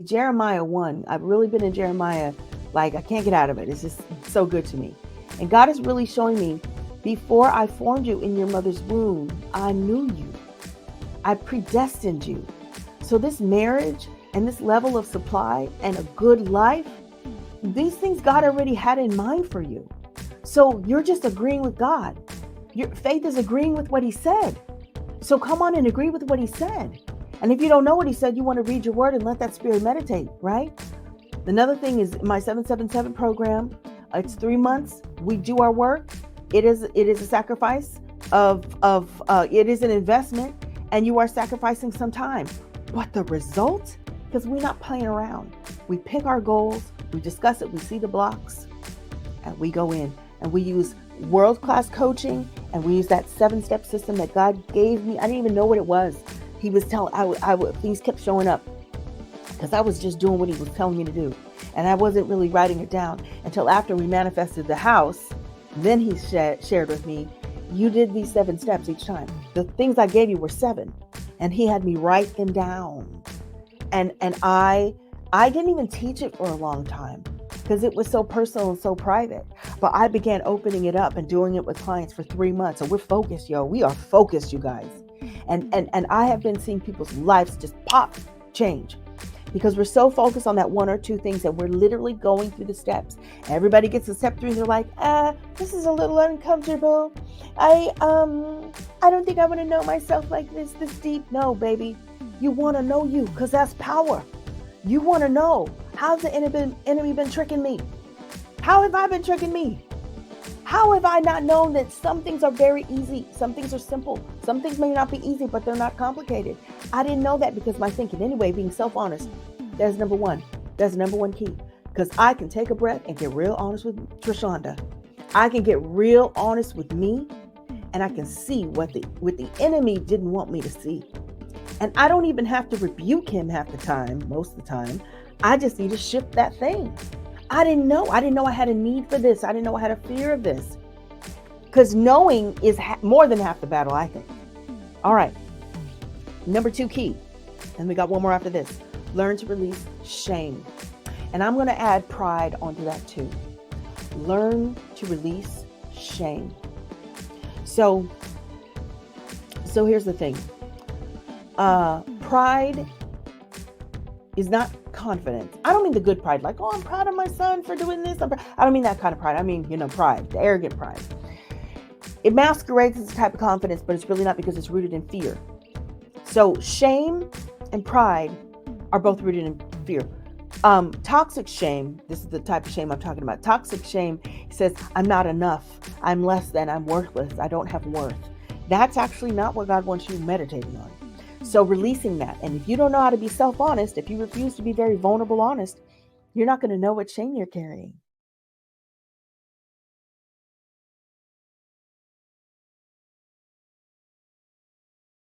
Jeremiah 1. I've really been in Jeremiah, like I can't get out of it. It's just so good to me. And God is really showing me, before I formed you in your mother's womb, I knew you. I predestined you. So this marriage and this level of supply and a good life, these things God already had in mind for you. So you're just agreeing with God. Your faith is agreeing with what he said. So come on and agree with what he said. And if you don't know what he said, you want to read your word and let that spirit meditate, right? Another thing is my 777 program. It's 3 months. We do our work. It is a sacrifice it is an investment, and you are sacrificing some time. But the result, because we're not playing around. We pick our goals, we discuss it, we see the blocks, and we go in and we use world-class coaching, and we use that 7-step system that God gave me. I didn't even know what it was. He was telling, things kept showing up because I was just doing what he was telling me to do. And I wasn't really writing it down until after we manifested the house. Then he shared with me, you did these 7 steps each time. The things I gave you were 7, and he had me write them down. And I didn't even teach it for a long time because it was so personal and so private. But I began opening it up and doing it with clients for 3 months. And we're focused, yo. We are focused, you guys. And I have been seeing people's lives just pop change because we're so focused on that 1 or 2 things that we're literally going through the steps. Everybody gets to step 3 and they're like, this is a little uncomfortable. I don't think I want to know myself like this deep. No, baby. You want to know you because that's power. You want to know, how's the enemy been tricking me? How have I been tricking me? How have I not known that some things are very easy? Some things are simple. Some things may not be easy, but they're not complicated. I didn't know that because my thinking, anyway, being self-honest, that's number one. That's the number one key. Because I can take a breath and get real honest with Trashonda. I can get real honest with me, and I can see what the enemy didn't want me to see. And I don't even have to rebuke him half the time, most of the time. I just need to shift that thing. I didn't know I had a need for this. I didn't know I had a fear of this. Because knowing is more than half the battle, I think. All right. Number 2 key. And we got one more after this. Learn to release shame. And I'm going to add pride onto that too. Learn to release shame. So here's the thing. Pride is not confidence. I don't mean the good pride, like, oh, I'm proud of my son for doing this. I don't mean that kind of pride. I mean, pride, the arrogant pride. It masquerades as a type of confidence, but it's really not because it's rooted in fear. So shame and pride are both rooted in fear. Toxic shame, this is the type of shame I'm talking about. Toxic shame says, I'm not enough. I'm less than. I'm worthless. I don't have worth. That's actually not what God wants you meditating on. So releasing that. And if you don't know how to be self-honest, if you refuse to be very vulnerable, honest, you're not going to know what shame you're carrying.